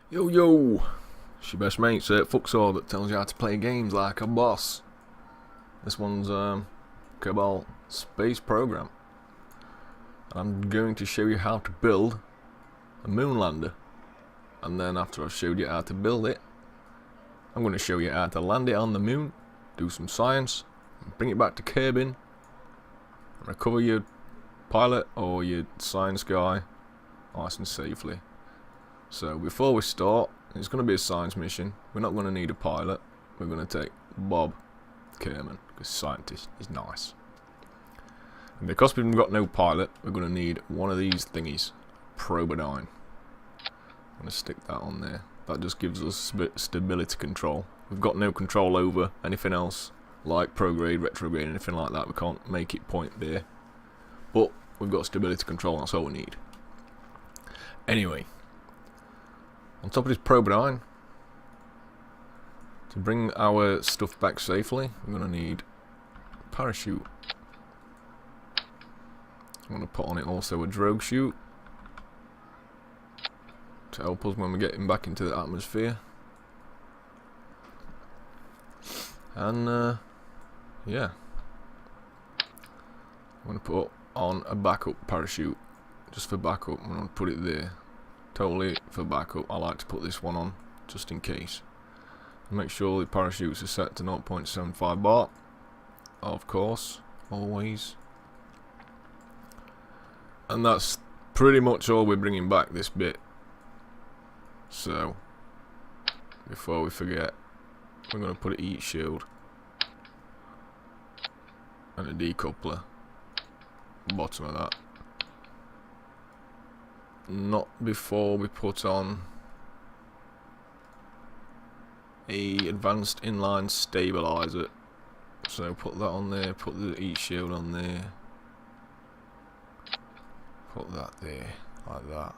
Yo yo, it's your best mate, Sir Fuxor, that tells you how to play games like a boss. This one's Kerbal Space Program. I'm going to show you how to build a moon lander, and then after I've showed you how to build it, I'm going to show you how to land it on the moon, do some science, and bring it back to Kerbin, and recover your pilot or your science guy nice and safely. So before we start, it's going to be a science mission. We're not going to need a pilot. We're going to take Bob Kerman, because scientist is nice. And because we've got no pilot, we're going to need one of these thingies, Probodyne. I'm going to stick that on there. That just gives us stability control. We've got no control over anything else, like prograde, retrograde, anything like that. We can't make it point there. But we've got stability control, that's all we need. Anyway, on top of this Probodyne, to bring our stuff back safely, we're going to need a parachute. I'm going to put on it also a drogue chute to help us when we're getting back into the atmosphere. And yeah, I'm going to put on a backup parachute, just for backup. I'm going to put it there, totally for backup. I like to put this one on just in case. Make sure the parachutes are set to 0.75 bar, of course, always. And that's pretty much all we're bringing back this bit. So before we forget, we're going to put a heat shield and a decoupler bottom of that. Not before we put on a advanced inline stabilizer. So put that on there, put the heat shield on there, put that there, like that.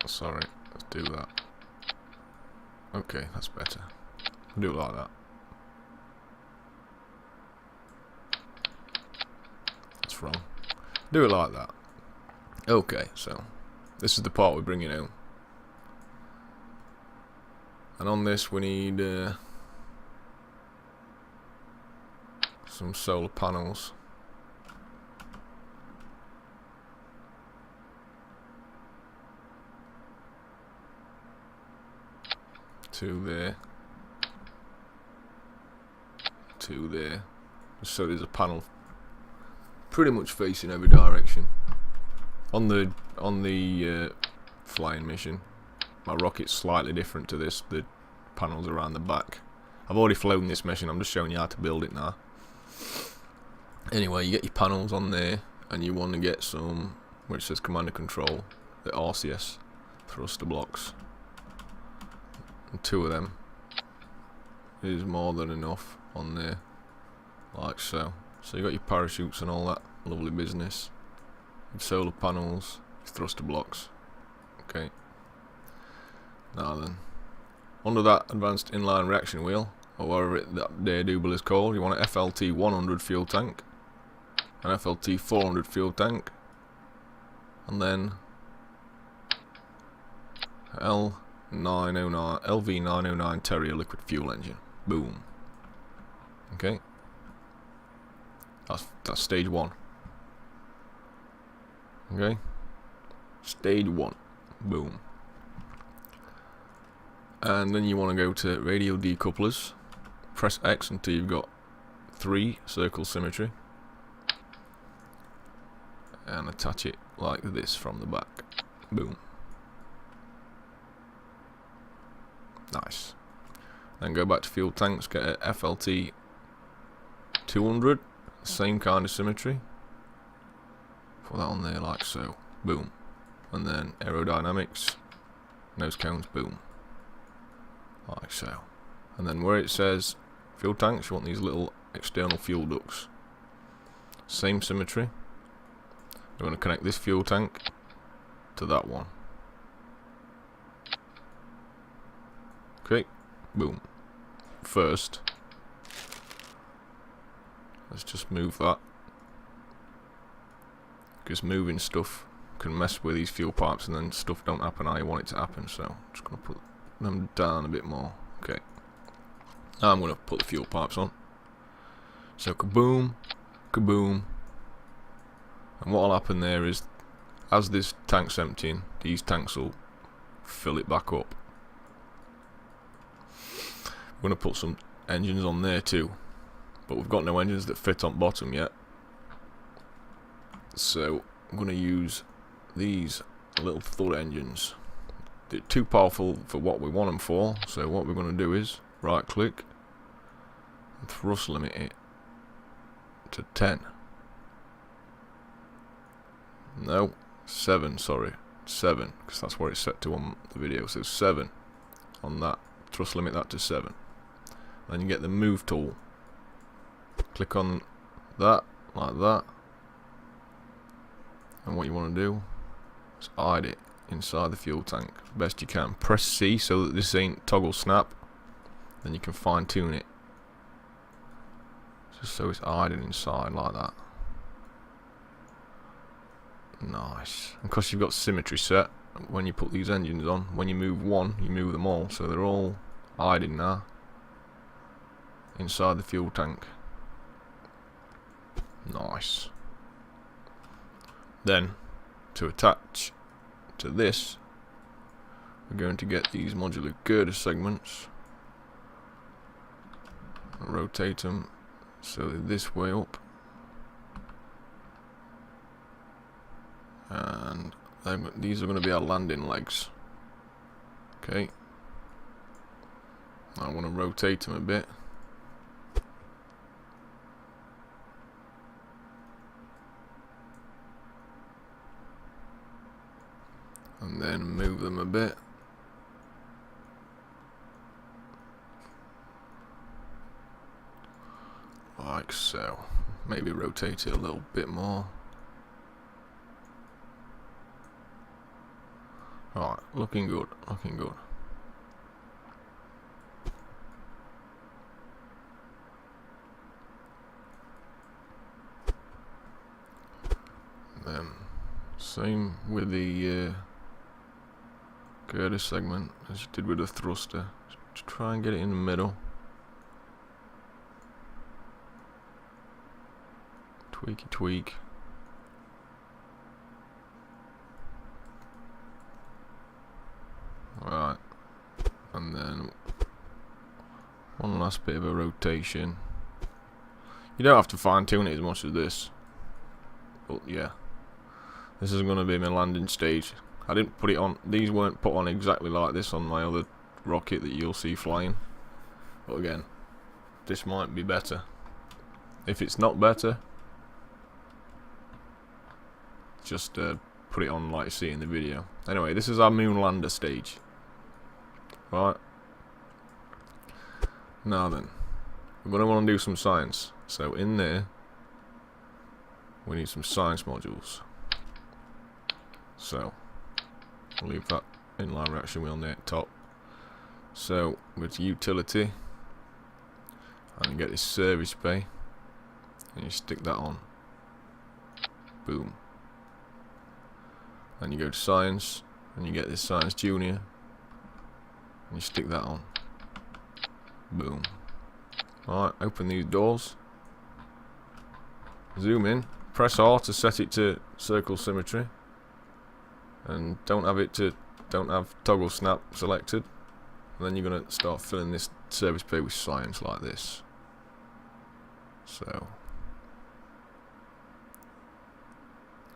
Sorry, let's do that. Okay, that's better. Do it like that. That's wrong. Do it like that. Okay, so this is the part we're bringing out. And on this we need some solar panels. Two there. Two there. Just so there's a panel pretty much facing every direction. On the flying mission, my rocket's slightly different to this. The panels around the back. I've already flown this mission. I'm just showing you how to build it now. Anyway, you get your panels on there, and you want to get some, which says command and control, the RCS thruster blocks. And two of them is more than enough on there, like so. So you got your parachutes and all that lovely business. Your solar panels, your thruster blocks. Okay. Now then, under that advanced inline reaction wheel, or whatever that double is called, you want an FLT 100 fuel tank, an FLT 400 fuel tank, and then LV909 Terrier liquid fuel engine. Boom. Okay. That's stage one. Okay. Stage one. Boom. And then you want to go to radio decouplers. Press X until you've got 3 circle symmetry. And attach it like this from the back. Boom. Nice. Then go back to fuel tanks, get a FLT 200, same kind of symmetry. Put that on there like so. Boom. And then aerodynamics, nose cones, boom. Like so. And then where it says fuel tanks, you want these little external fuel ducts. Same symmetry. We're going to connect this fuel tank to that one. Okay, boom. First, let's just move that, because moving stuff can mess with these fuel pipes and then stuff don't happen how you want it to happen. So I'm just going to put them down a bit more. Okay. Now I'm going to put the fuel pipes on. So kaboom, kaboom. And what will happen there is, as this tank's emptying, these tanks will fill it back up. We're going to put some engines on there too, but we've got no engines that fit on bottom yet. So I'm going to use these little thud engines. They're too powerful for what we want them for, so what we're going to do is right click and thrust limit it to 10. No, 7, sorry. 7, because that's what it's set to on the video. So 7 on that. Thrust limit that to 7. Then you get the move tool. Click on that, like that. And what you want to do is hide it inside the fuel tank as best you can. Press C so that this ain't toggle snap. Then you can fine tune it. Just so it's hiding inside like that. Nice. And because you've got symmetry set, when you put these engines on, when you move one, you move them all. So they're all hiding now inside the fuel tank. Nice. Then, to attach to this, we're going to get these modular girder segments, rotate them so they're this way up, and these are going to be our landing legs. Okay, I want to rotate them a bit. And then move them a bit. Like so. Maybe rotate it a little bit more. Alright, looking good, looking good. Then, same with the girder segment as you did with the thruster. Just try and get it in the middle. Tweaky tweak. Right, and then one last bit of a rotation. You don't have to fine tune it as much as this, but yeah, this is going to be my landing stage. I didn't put it on, these weren't put on exactly like this on my other rocket that you'll see flying, but again, this might be better. If it's not better, just put it on like you see in the video. Anyway, this is our moon lander stage. Right, now then, we're going to want to do some science. So in there, we need some science modules. So we'll leave that inline reaction wheel near the top. So go to utility and you get this service bay and you stick that on. Boom. Then you go to science and you get this science junior and you stick that on. Boom. Alright, open these doors. Zoom in. Press R to set it to circle symmetry. And don't have toggle snap selected. And then you're going to start filling this service bay with science like this. So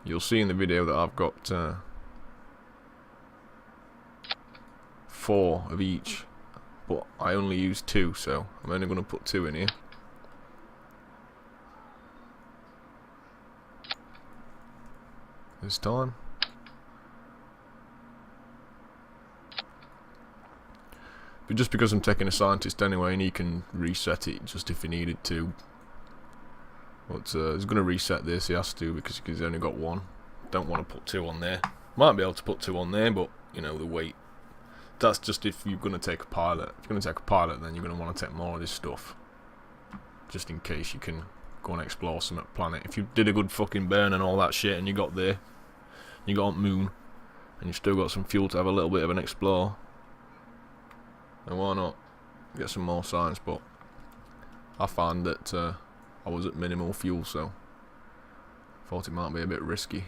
you'll see in the video that I've got 4 of each, but I only use 2, so I'm only going to put 2 in here. This time. But just because I'm taking a scientist anyway, and he can reset it just if he needed to. But he's going to reset this, he has to, because he's only got 1. Don't want to put 2 on there. Might be able to put 2 on there, but, you know, the weight. That's just if you're going to take a pilot. If you're going to take a pilot, then you're going to want to take more of this stuff. Just in case you can go and explore some planet. If you did a good fucking burn and all that shit and you got there, you got on moon, and you've still got some fuel to have a little bit of an explore, then why not get some more science? But I found that I was at minimal fuel, so thought it might be a bit risky.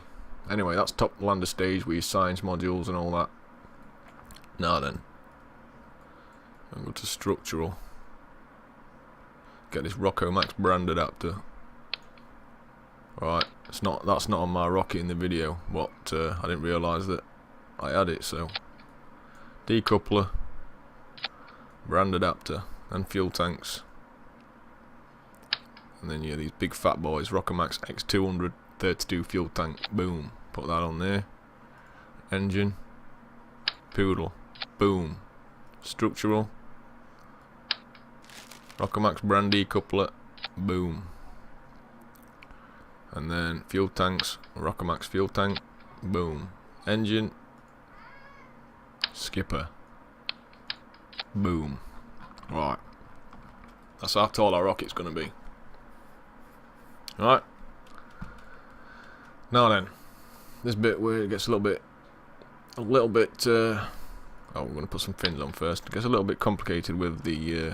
Anyway, that's top lander stage with your science modules and all that. Now then, I'll go to structural. Get this Rocco Max brand adapter. Right, that's not on my rocket in the video, but I didn't realise that I had it. So decoupler, brand adapter, and fuel tanks, and then these big fat boys, Rocco Max X200 32 fuel tank. Boom, put that on there. Engine, poodle, boom. Structural, Rocco Max brand decoupler, boom. And then fuel tanks, Rocco Max fuel tank, boom. Engine, skipper, boom. Right, that's how tall our rocket's gonna be. Right, now then, this bit where it gets a little bit oh, we're gonna put some fins on first. It gets a little bit complicated with the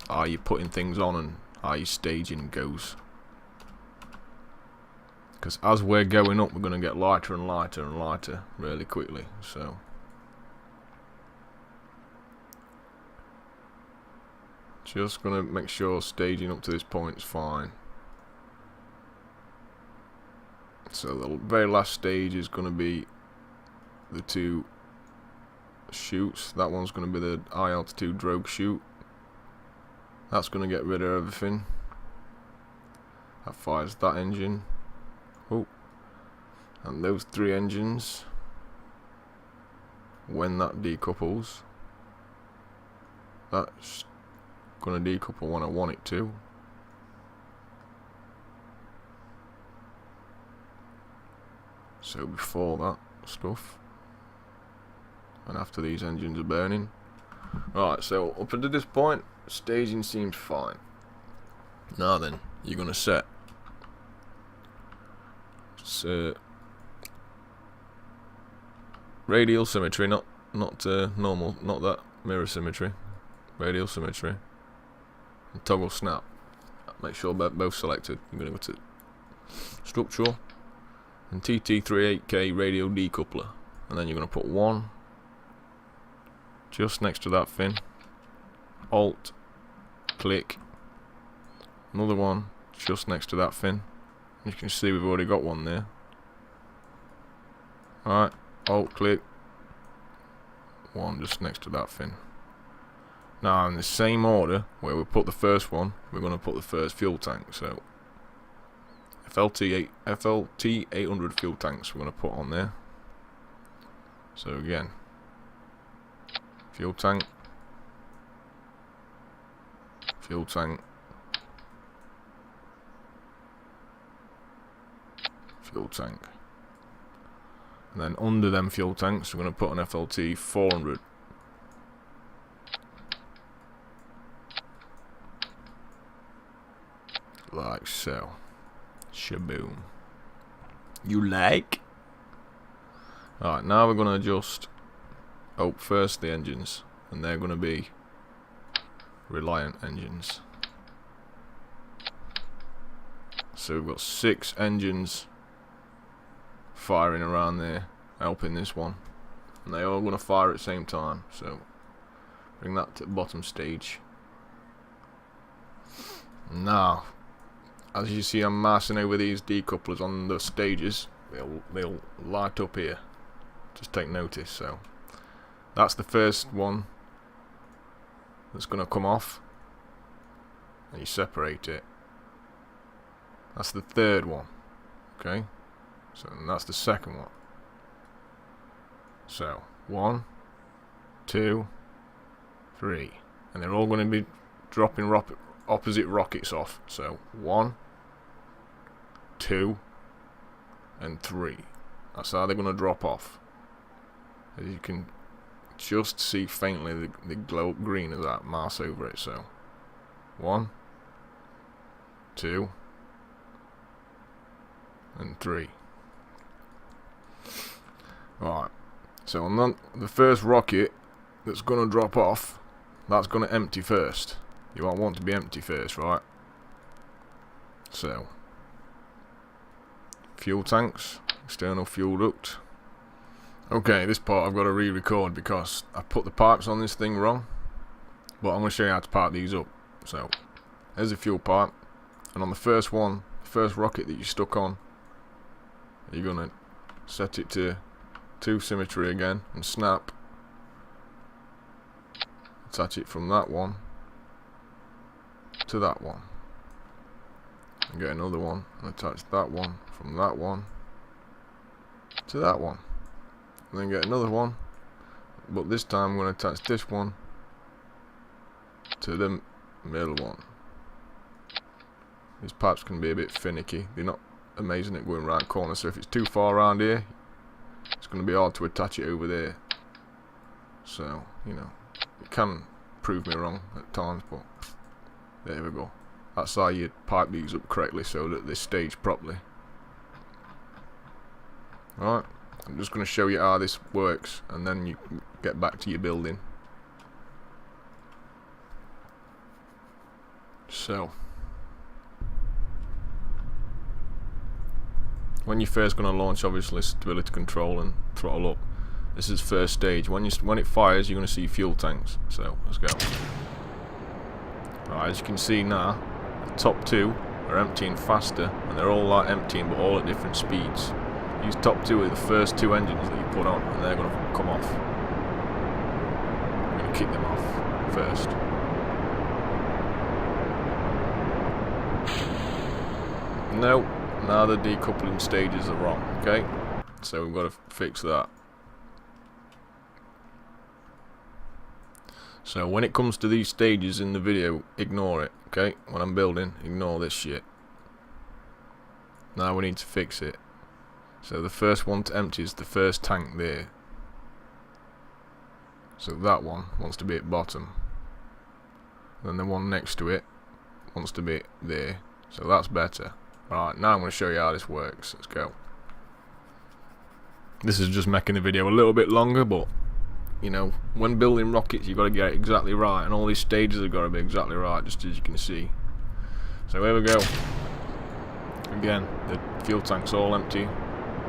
how you're putting things on and how your staging goes. Because as we're going up, we're going to get lighter and lighter and lighter really quickly. So just going to make sure staging up to this point is fine. So the very last stage is going to be the two chutes. That one's going to be the high altitude drogue chute. That's going to get rid of everything. That fires that engine. Oh, and those three engines, when that decouples, that's going to decouple when I want it to. So before that stuff, and after these engines are burning. Right, so up until this point, staging seems fine. Now then, you're going to set radial symmetry, not normal, not that mirror symmetry, radial symmetry, and toggle snap. Make sure they're both selected. You're going to go to structural and TT38K radial decoupler, and then you're going to put one just next to that fin, alt click, another one just next to that fin. You can see we've already got one there. Alright, alt click, one just next to that fin. Now in the same order where we put the first one, we're going to put the first fuel tank. So FLT 800 fuel tanks we're going to put on there. So again, fuel tank, fuel tank, fuel tank, and then under them fuel tanks we're going to put an FLT 400. Like so. Shabewm. You like? Alright, now we're going to adjust first the engines, and they're going to be reliant engines. So we've got 6 engines firing around there, helping this one, and they're all going to fire at the same time. So bring that to the bottom stage. Now, as you see, I'm massing over these decouplers on the stages. They'll light up here. Just take notice. So that's the first one that's going to come off, and you separate it. That's the third one. Okay, so that's the second one. So 1, 2, 3, and they're all going to be dropping opposite rockets off. So 1, 2, and 3. That's how they're going to drop off. As you can just see faintly the glow green of that mass over it. So 1, 2, and 3. Right, so on the first rocket that's going to drop off, that's going to empty first. You want to be empty first, right? So, fuel tanks, external fuel duct. Okay, this part I've got to re-record because I put the pipes on this thing wrong. But I'm going to show you how to pipe these up. So, there's a fuel pipe, and on the first one, the first rocket that you stuck on, you're going to set it to 2 symmetry again and snap. Attach it from that one to that one. And get another one and attach that one from that one to that one. And then get another one, but this time I'm going to attach this one to the middle one. These pipes can be a bit finicky. They're not amazing at going round corners, so if it's too far around here, it's going to be hard to attach it over there. So, you know, it can prove me wrong at times, but there we go. That's how you pipe these up correctly so that they stage properly. Alright, I'm just going to show you how this works, and then you get back to your building. So, when you're first going to launch, obviously stability control and throttle up. This is first stage. When it fires, you're going to see fuel tanks. So let's go. Right, as you can see now, the top 2 are emptying faster, and they're all like emptying, but all at different speeds. These top 2 are the first 2 engines that you put on, and they're going to come off. I'm going to kick them off first. No, now the decoupling stages are wrong, okay? So we've got to fix that. So when it comes to these stages in the video, ignore it, okay? When I'm building, ignore this shit. Now we need to fix it. So the first one to empty is the first tank there. So that one wants to be at bottom. Then the one next to it wants to be there. So that's better. Right, now I'm going to show you how this works. Let's go. This is just making the video a little bit longer, but you know, when building rockets you've got to get it exactly right, and all these stages have got to be exactly right, just as you can see. So here we go. Again, the fuel tank's all empty,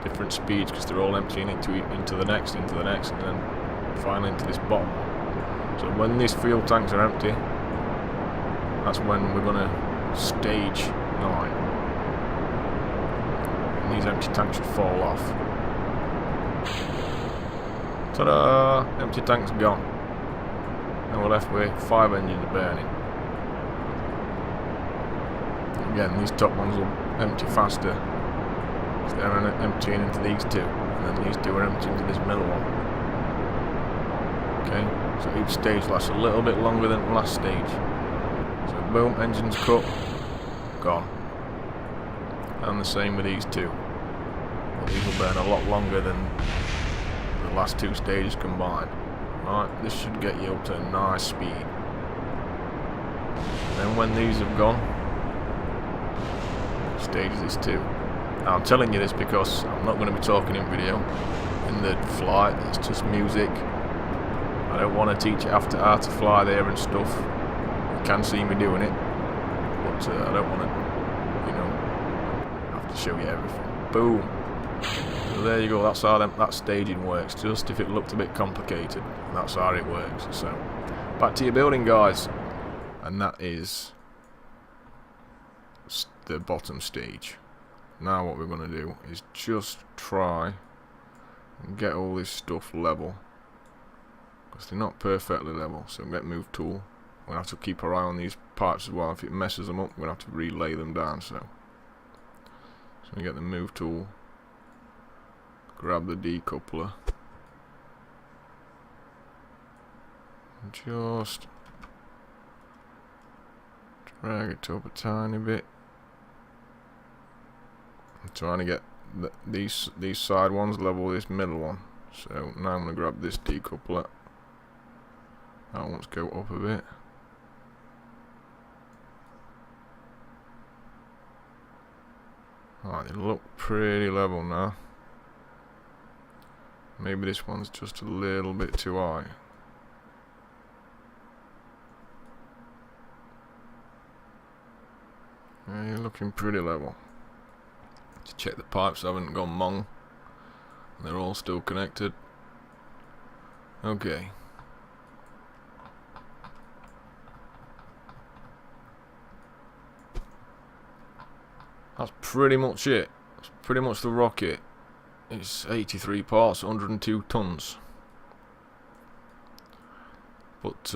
different speeds because they're all emptying into the next, and then finally into this bottom one. So when these fuel tanks are empty, that's when we're going to stage 9. These empty tanks should fall off. Ta-da! Empty tanks gone. And we're left with 5 engines burning. Again, these top ones will empty faster. So they're emptying into these 2. And then these 2 are emptying into this middle one. Okay, so each stage lasts a little bit longer than the last stage. So boom, engines cut. Gone. And the same with these 2. But these will burn a lot longer than the last 2 stages combined. Right, this should get you up to a nice speed. And then when these have gone, stage this 2. Now I'm telling you this because I'm not going to be talking in video in the flight. It's just music. I don't want to teach you how to fly there and stuff. You can see me doing it, but I don't want to, you know, have to show you everything. Boom. So there you go, that's how that staging works. Just if it looked a bit complicated, that's how it works. So, back to your building, guys. And that is the bottom stage. Now what we're going to do is just try and get all this stuff level. Because they're not perfectly level, so get move tool. We'll have to keep our eye on these parts as well. If it messes them up, we'll have to relay them down. So we get the move tool. Grab the decoupler. Just drag it up a tiny bit. I'm trying to get these side ones level with this middle one. So now I'm going to grab this decoupler. That wants to go up a bit. Alright, they look pretty level now. Maybe this one's just a little bit too high. Yeah, you're looking pretty level. Just check the pipes haven't gone mong. They're all still connected. Okay. That's pretty much it. That's pretty much the rocket. It's 83 parts, 102 tons. But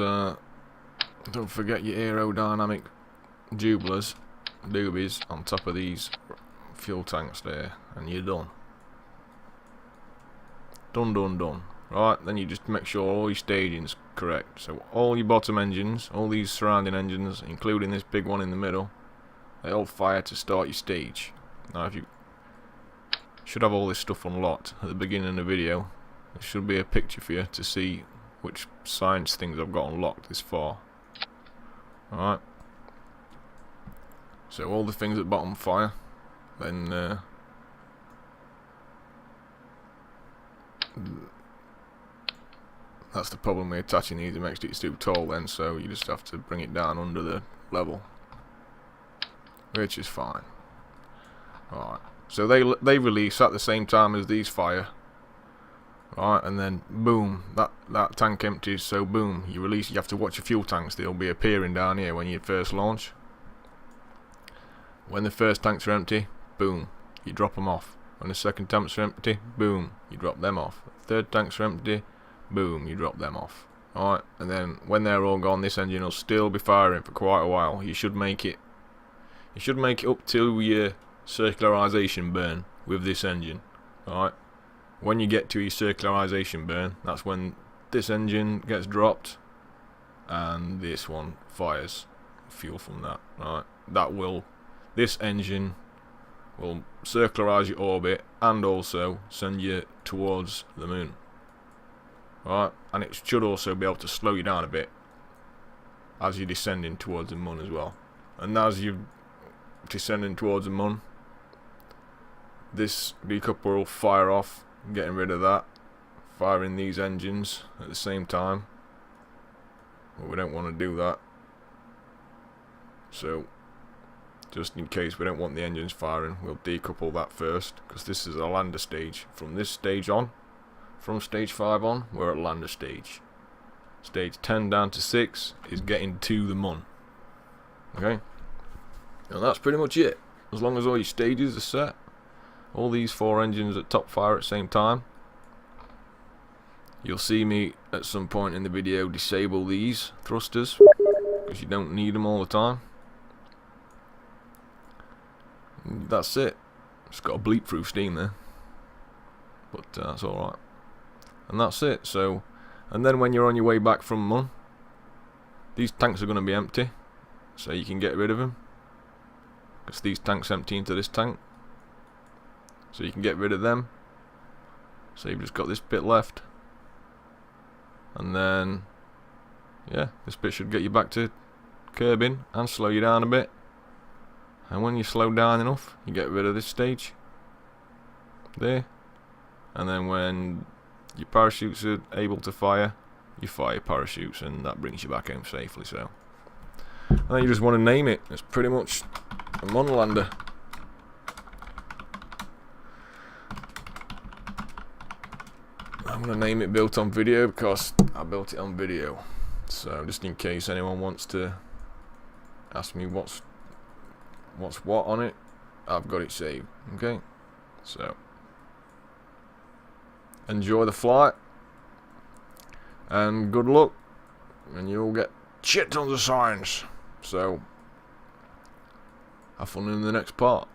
don't forget your aerodynamic doobies on top of these fuel tanks there, and you're done. Done. Right, then you just make sure all your staging's correct. So all your bottom engines, all these surrounding engines, including this big one in the middle, they all fire to start your stage. Now, if you should have all this stuff unlocked at the beginning of the video, there should be a picture for you to see which science things I've got unlocked this far. Alright. So all the things at bottom fire, then that's the problem with attaching these. It makes it too tall then, so you just have to bring it down under the level, which is fine. Alright, so they release at the same time as these fire. Right, and then boom, that tank empties, so boom, you release. You have to watch your fuel tanks, they'll be appearing down here when you first launch. When the first tanks are empty, boom, you drop them off. When the second tanks are empty, boom, you drop them off. Third tanks are empty, boom, you drop them off. Alright, and then when they're all gone, this engine will still be firing for quite a while. You should make it up to your circularization burn with this engine. Alright, when you get to your circularization burn, that's when this engine gets dropped and this one fires fuel from that. Alright, this engine will circularize your orbit and also send you towards the moon. Alright, and it should also be able to slow you down a bit as you're descending towards the moon as well. And as you're descending towards the moon, this decoupler will fire off, getting rid of that, firing these engines at the same time. But we don't want to do that. So, just in case we don't want the engines firing, we'll decouple that first, because this is a lander stage. From this stage on, from stage 5 on, we're at lander stage. Stage 10 down to 6 is getting to the moon. Okay? And that's pretty much it. As long as all your stages are set, all these 4 engines at top fire at the same time, you'll see me at some point in the video disable these thrusters, because you don't need them all the time. That's it. It's got a bleep through steam there, but that's alright. And that's it. So, and then when you're on your way back from Mun, these tanks are going to be empty, so you can get rid of them, because these tanks empty into this tank, so you can get rid of them. So you've just got this bit left, and then yeah, this bit should get you back to curbing and slow you down a bit. And when you slow down enough, you get rid of this stage there, and then when your parachutes are able to fire, you fire parachutes, and that brings you back home safely. So, and then you just want to name it. It's pretty much a Monlander. I'm going to name it Built on Video because I built it on video. So just in case anyone wants to ask me what's what on it, I've got it saved. Okay, so enjoy the flight and good luck, and you'll get shit tons of science. So have fun in the next part.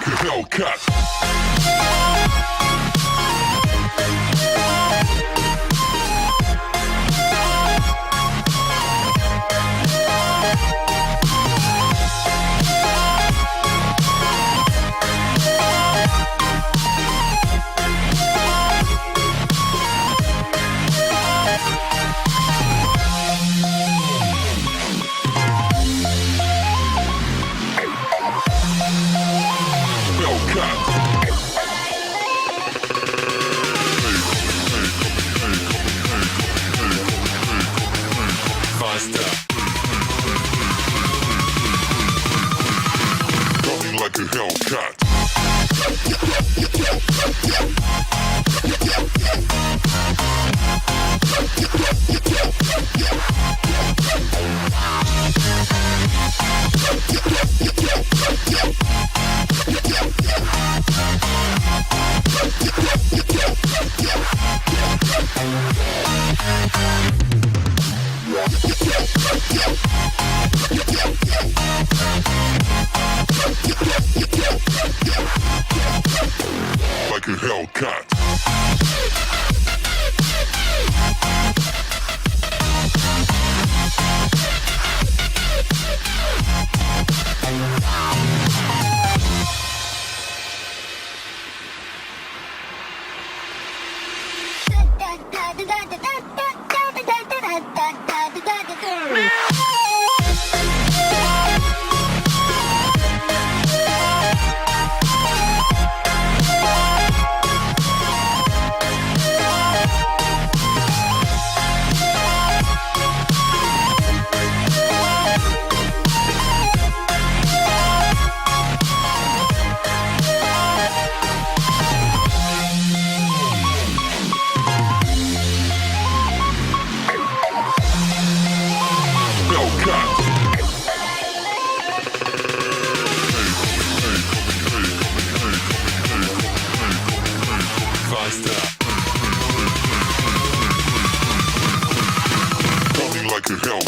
like a Hellcat. Coming like a Hellcat. Like a Hellcat. Coming like a hell.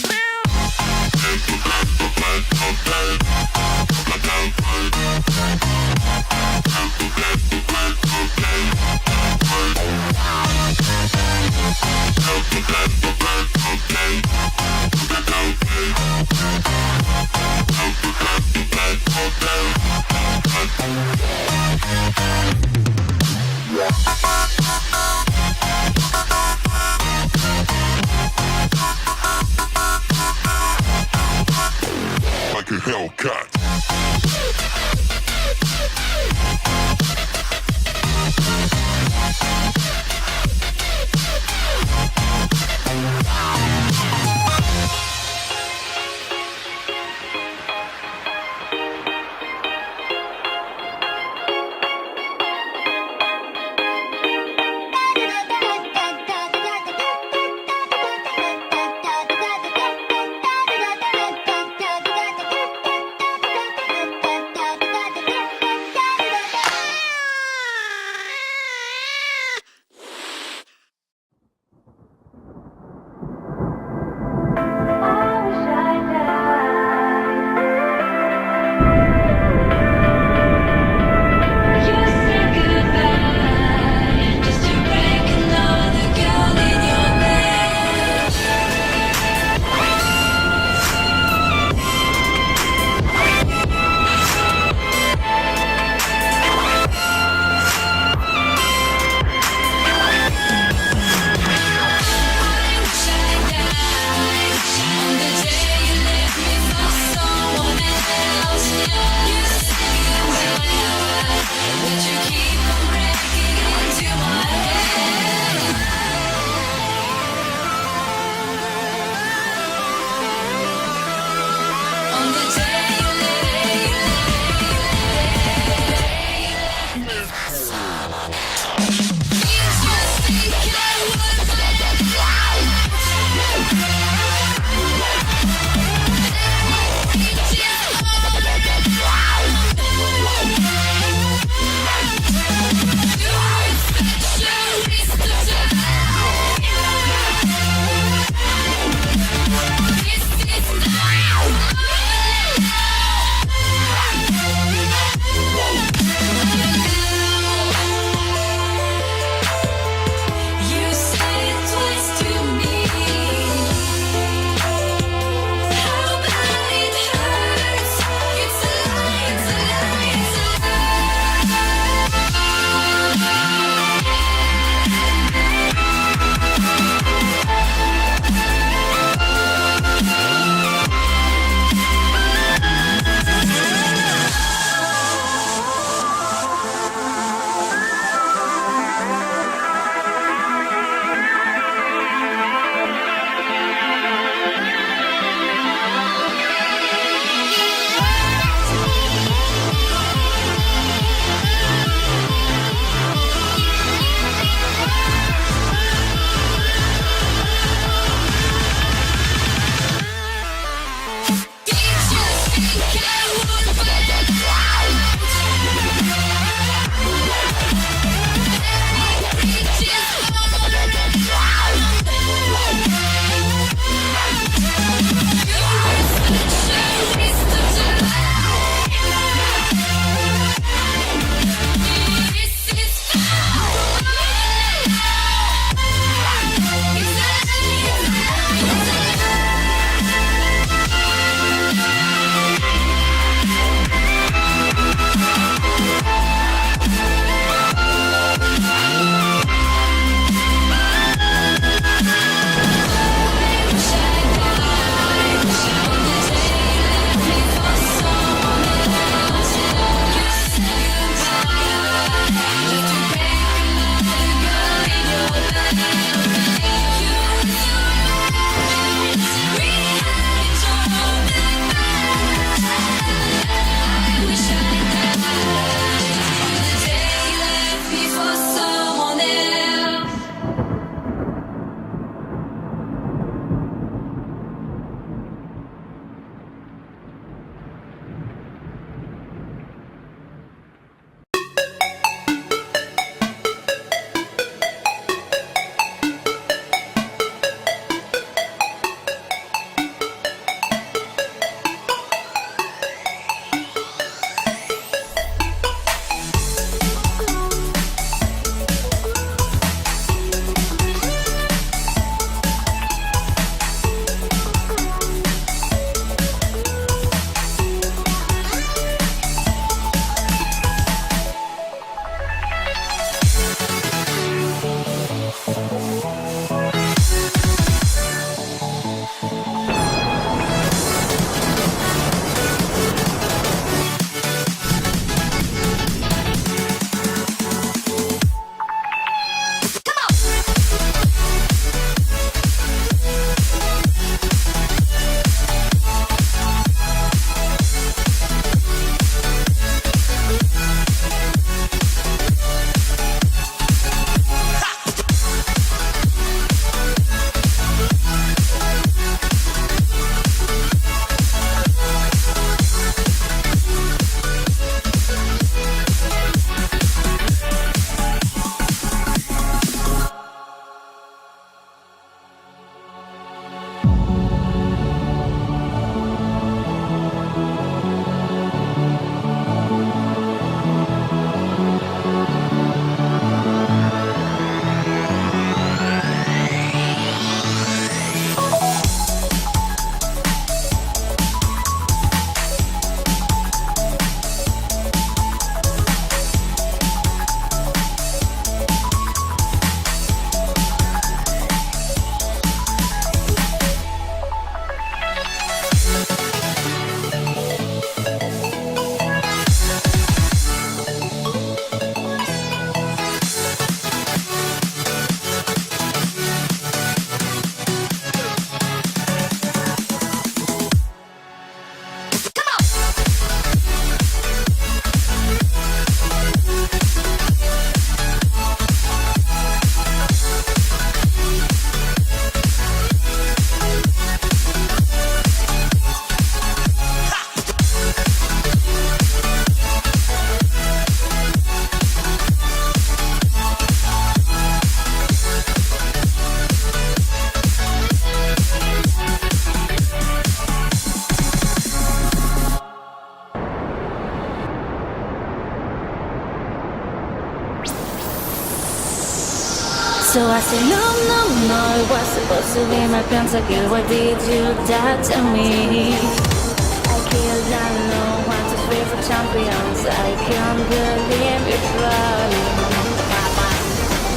So I said no, no, no, it was supposed to be my pentakill. Why did you die to me? I killed unknown, 1, 2, 3 for champions. I can't believe it's right.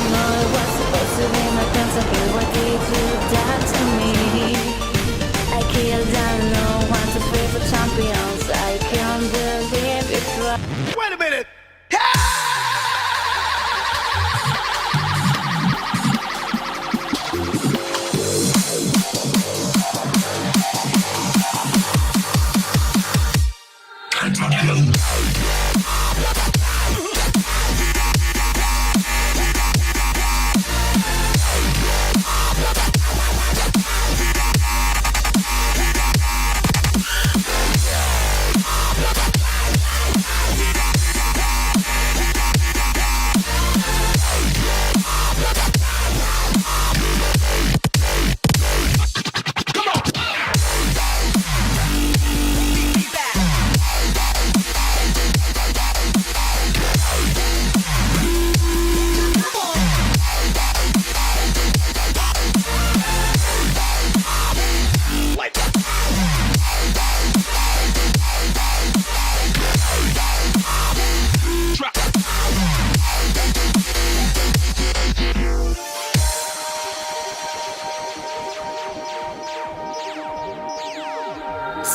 No, it was supposed to be my pentakill. Why did you die to me? I killed unknown, 1, 2, 3 for champions. I can't believe it's right. Wait a minute!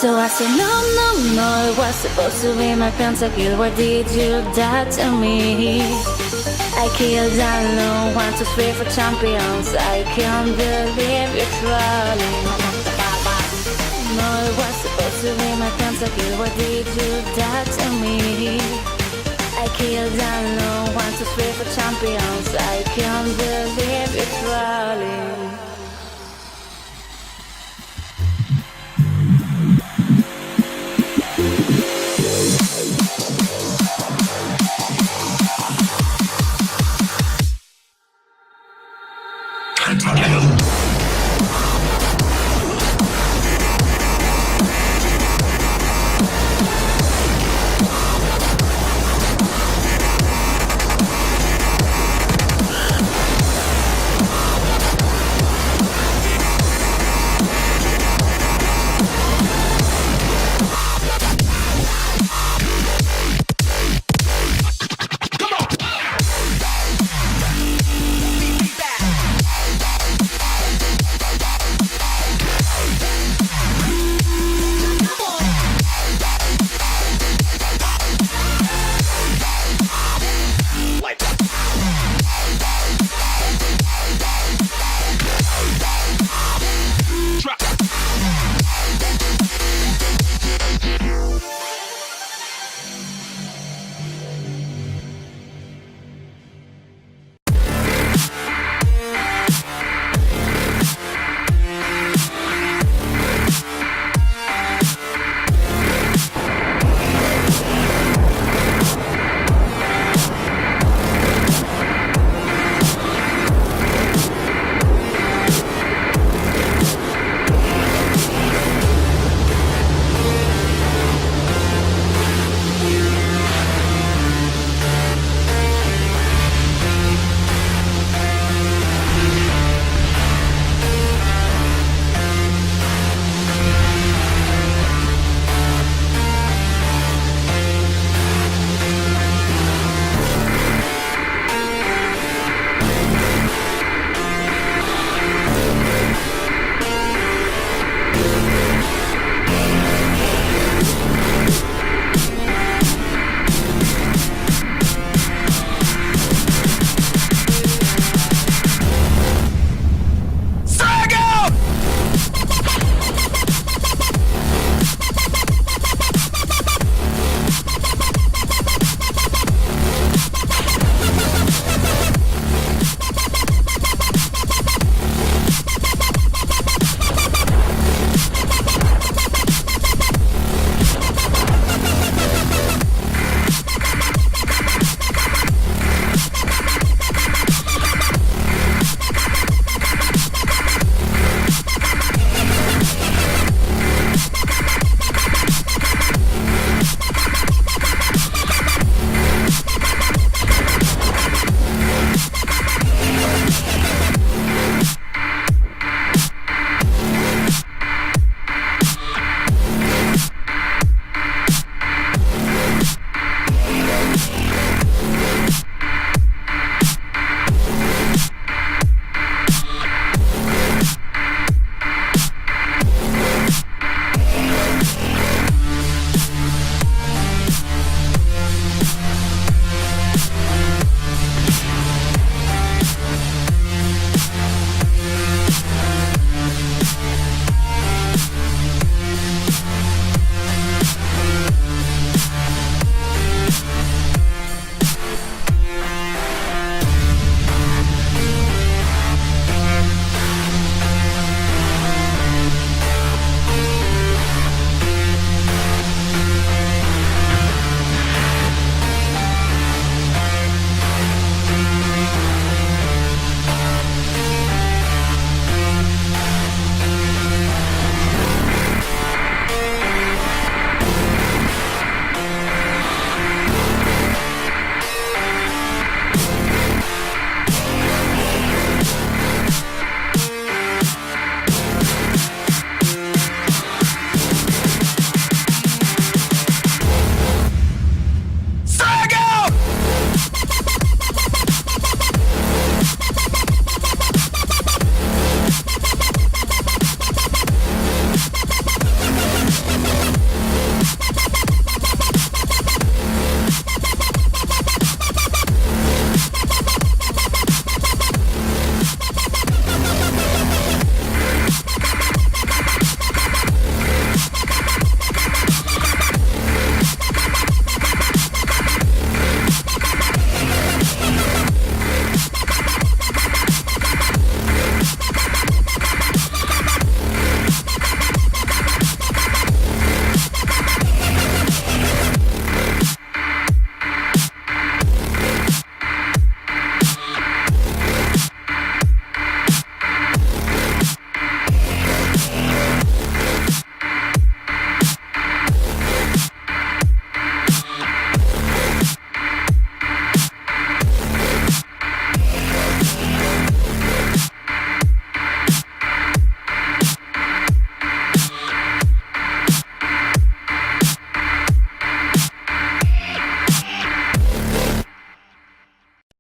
So I said no, no, no, it was supposed to be my pentakill. Why did you die to me? I killed unknown, 1, 2, 3 for champions. I can't believe you're trolling. No, it was supposed to be my pentakill. Why did you die to me? I killed unknown, 1, 2, 3 for champions. I can't believe you're trolling.